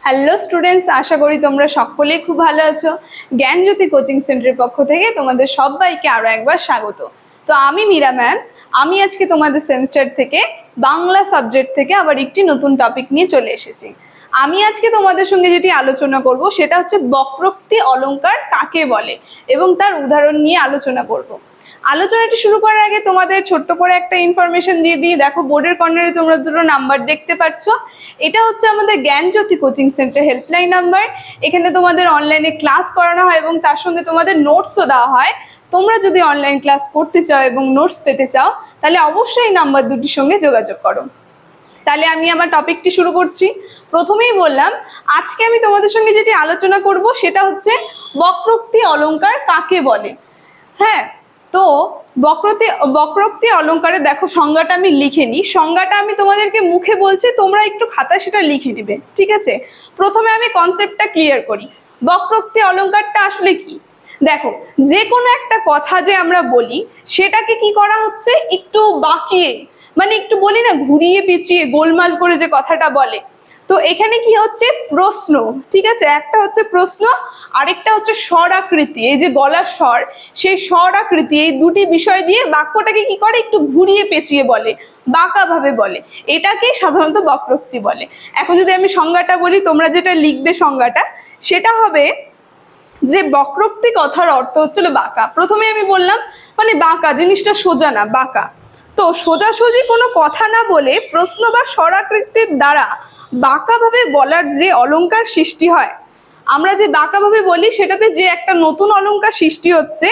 Hello students, আশা করি তোমরা সকলেই খুব ভালো আছো। জ্ঞানজ্যোতি কোচিং সেন্টারের পক্ষ থেকে তোমাদের সবাইকে আরো একবার স্বাগত। তো আমি মীরা ম্যাম, আমি আজকে তোমাদের সেমিস্টার থেকে বাংলা সাবজেক্ট থেকে আবার একটি নতুন টপিক নিয়ে চলে এসেছি। আমি আজকে তোমাদের সঙ্গে যেটি আলোচনা করব সেটা হচ্ছে বক্রোক্তি অলংকার কাকে বলে এবং তার উদাহরণ নিয়ে আলোচনা করব। আলোচনাটি শুরু করার আগে তোমাদের ছোট্ট করে একটা ইনফরমেশন দিয়ে দিই। দেখো, বোর্ডের কর্নারে তোমরা দুটো নাম্বার দেখতে পাচ্ছ। এটা হচ্ছে আমাদের জ্ঞানজ্যোতি কোচিং সেন্টার হেল্পলাইন নাম্বার। এখানে তোমাদের অনলাইনে ক্লাস করানো হয় এবং তার সঙ্গে তোমাদের নোটসও দেওয়া হয়। তোমরা যদি অনলাইন ক্লাস করতে চাও এবং নোটস পেতে চাও তাহলে অবশ্যই নাম্বার দুটির সঙ্গে যোগাযোগ করো। তাহলে আমি আমার টপিকটি শুরু করছি। প্রথমেই বললাম, আজকে আমি তোমাদের সঙ্গে যেটি আলোচনা করব সেটা হচ্ছে বক্রোক্তি অলংকার কাকে বলে। হ্যাঁ, তো বক্রোক্তি অলংকারে দেখো সংজ্ঞাটা আমি লিখে নিই। সংজ্ঞাটা আমি তোমাদেরকে মুখে বলছি, তোমরা একটু খাতায় সেটা লিখে নিবে, ঠিক আছে? প্রথমে আমি কনসেপ্টটা ক্লিয়ার করি। বক্রোক্তি অলংকারটা আসলে কি? দেখো, যে কোনো একটা কথা যে আমরা বলি সেটাকে কি করা হচ্ছে, একটু বাঁকিয়ে, মানে একটু বলি না, ঘুরিয়ে পেঁচিয়ে গোলমাল করে যে কথাটা বলে। তো এখানে কি হচ্ছে, প্রশ্ন, ঠিক আছে? একটা হচ্ছে প্রশ্ন, আরেকটা হচ্ছে স্বর আকৃতি। এই যে গলার স্বর, সেই স্বর আকৃতি, এই দুটি বিষয় দিয়ে বাক্যটাকে কি করে, একটু ঘুরিয়ে পেঁচিয়ে বলে, বাঁকা ভাবে বলে। এটাকেই সাধারণত বক্রোক্তি বলে। এখন যদি আমি সংজ্ঞাটা বলি, তোমরা যেটা লিখবে সংজ্ঞাটা সেটা হবে যে বক্রোক্তি কথার অর্থ হচ্ছিল বাঁকা। প্রথমে আমি বললাম মানে বাঁকা, জিনিসটা সোজা না, বাঁকা। তো সোজাসুজি কোনো কথা না বলে প্রশ্ন বা স্বরাকৃতির দ্বারা বাঁকাভাবে বলার যে অলংকার সৃষ্টি হয়, আমরা যে বাঁকাভাবে বলি সেটাতে যে একটা নতুন অলংকার সৃষ্টি হচ্ছে,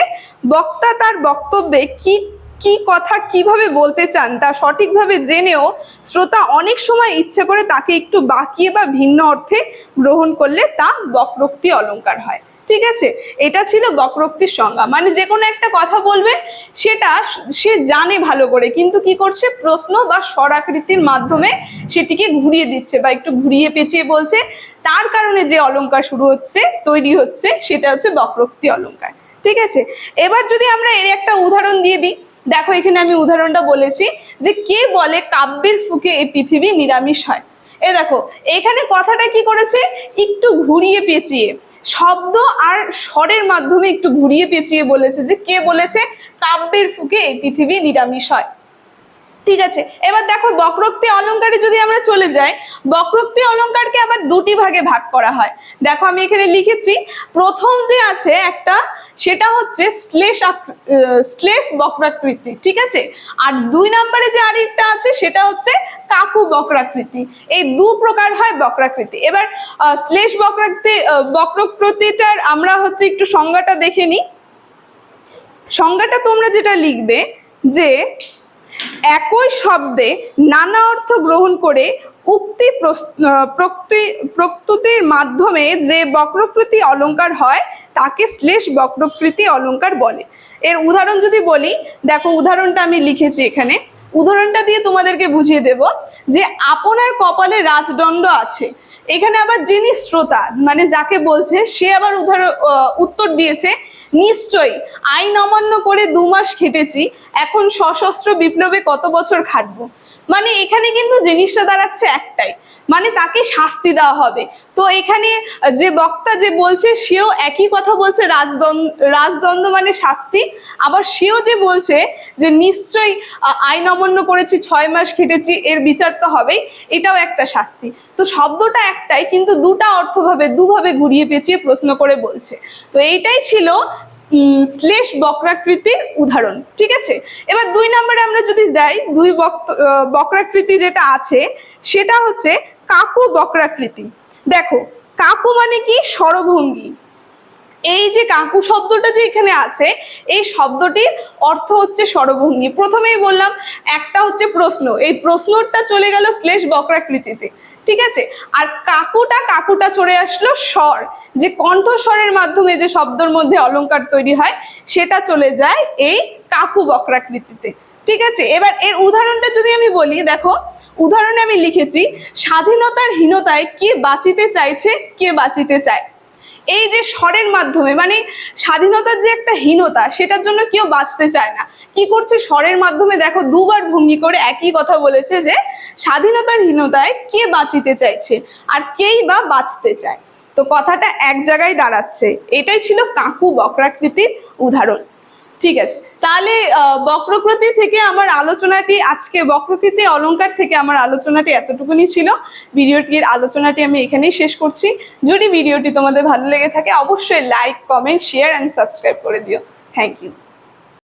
বক্তা তার বক্তব্যে কি কি কথা কিভাবে বলতে চান তা সঠিকভাবে জেনেও শ্রোতা অনেক সময় ইচ্ছে করে তাকে একটু বাঁকিয়ে বা ভিন্ন অর্থে গ্রহণ করলে তা বক্রোক্তি অলংকার হয়। ঠিক আছে, এটা ছিল বক্রোক্তির সংজ্ঞা। মানে যে কোনো একটা কথা বলবে সেটা সে জানে ভালো করে, কিন্তু কি করছে, প্রশ্ন বা স্বরাকৃতির মাধ্যমে সেটিকে ঘুরিয়ে দিচ্ছে বা একটু ঘুরিয়ে পেঁচিয়ে বলছে। তার কারণে যে অলংকার শুরু হচ্ছে, তৈরি হচ্ছে, সেটা হচ্ছে বক্রোক্তি অলংকার। ঠিক আছে, এবার যদি আমরা এর একটা উদাহরণ দিয়ে দিই। দেখো, এখানে আমি উদাহরণটা বলেছি যে কে বলে কাব্যের ফুঁকে এই পৃথিবী নিরামিষ হয়। এ দেখো, এখানে কথাটা কি করেছে, একটু ঘুরিয়ে পেঁচিয়ে শব্দ আর স্বরের মাধ্যমে একটু ঘুরিয়ে পেঁচিয়ে বলেছে যে কে বলেছে কাব্যের ফুঁকে এই পৃথিবী নিরামিষ হয়। ঠিক আছে, এবার দেখো বক্রোক্তি অলংকারে যদি আমরা চলে যাই, বক্রোক্তি অলংকারকে আবার দুটি ভাগে ভাগ করা হয়। দেখো আমি এখানে লিখেছি, প্রথম যে আছে একটা, সেটা হচ্ছে শ্লেষ বক্রাকৃতি, ঠিক আছে? আর দুই নম্বরে যে আরেকটা আছে সেটা হচ্ছে কাকু বক্রাকৃতি। এই দু প্রকার হয় বক্রাকৃতি। এবার শ্লেষ বক্রাকৃতিটার আমরা হচ্ছে একটু সংজ্ঞাটা দেখে নিই। সংজ্ঞাটা তোমরা যেটা লিখবে যে একই শব্দে নানা অর্থ গ্রহণ করে উক্তি প্রস্তুতির মাধ্যমে যে বক্রকৃতি অলংকার হয় তাকে শ্লেষ বক্রকৃতি অলংকার বলে। এর উদাহরণ যদি বলি, দেখো উদাহরণটা আমি লিখেছি এখানে। উদাহরণটা দিয়ে তোমাদেরকে বুঝিয়ে দেব যে আপনার কপালে রাজদণ্ড আছে। এখানে আবার যিনি শ্রোতা, মানে যাকে বলছে, সে আবার উত্তর দিয়েছে, নিশ্চয়ই আইন অমান্য করে 2 মাস খেটেছি, এখন সশস্ত্র বিপ্লবে কত বছর খাটবো। মানে এখানে কিন্তু জিনিসটা দাঁড়াচ্ছে একটাই, মানে তাকে শাস্তি দেওয়া হবে। তো এখানে যে বক্তা যে বলছে সেও একই কথা বলছে, রাজদণ্ড মানে শাস্তি। আবার সেও যে বলছে যে নিশ্চয়ই আইন অমান্য করেছি, 6 মাস খেটেছি, এর বিচার তো হবেই, এটাও একটা শাস্তি। তো শব্দটা একটাই, কিন্তু দুটা অর্থভাবে দুভাবে ঘুরিয়ে পেঁচিয়ে প্রশ্ন করে বলছে। তো এইটাই ছিল শ্লেষ বক্রাকৃতির উদাহরণ। ঠিক আছে, এবার 2 নম্বরে আমরা যদি যাই, বক্রাকৃতি যেটা আছে সেটা হচ্ছে কাকু বক্রাকৃতি। দেখো, কাকু মানে কি, স্বরভঙ্গি। এই যে কাকু শব্দটা যে এখানে আছে, এই শব্দটির অর্থ হচ্ছে স্বরভঙ্গি। প্রথমেই বললাম একটা হচ্ছে প্রশ্ন, এই প্রশ্নটা চলে গেল শ্লেষ বক্রাকৃতিতে। ঠিক আছে, আর কাকুটা চলে আসলো স্বর, যে কণ্ঠস্বরের মাধ্যমে যে শব্দের মধ্যে অলংকার তৈরি হয় সেটা চলে যায় এই কাকু বক্রাকৃতিতে। ঠিক আছে, এবার এর উদাহরণটা যদি আমি বলি, দেখো উদাহরণে আমি লিখেছি, স্বাধীনতার হীনতায় কে বাঁচিতে চাইছে, কে বাঁচিতে চায়। এই যে স্বরের মাধ্যমে, মানে স্বাধীনতার যে একটা হীনতা, সেটার জন্য কেউ বাঁচতে চায় না। কি করছে স্বরের মাধ্যমে, দেখো দুবার ভঙ্গি করে একই কথা বলেছে যে স্বাধীনতার হীনতায় কে বাঁচিতে চাইছে আর কেই বা বাঁচতে চায়। তো কথাটা এক জায়গায় দাঁড়াচ্ছে। এটাই ছিল কাকু বক্রাকৃতির উদাহরণ। ঠিক আছে, তাহলে বক্রকৃতি থেকে আমার আলোচনাটি, আজকে বক্রকৃতি অলংকার থেকে আমার আলোচনাটি এতটুকুনি ছিল। ভিডিওটির আলোচনাটি আমি এখানেই শেষ করছি। যদি ভিডিওটি তোমাদের ভালো লেগে থাকে অবশ্যই like, comment, share and subscribe করে দিও। Thank you.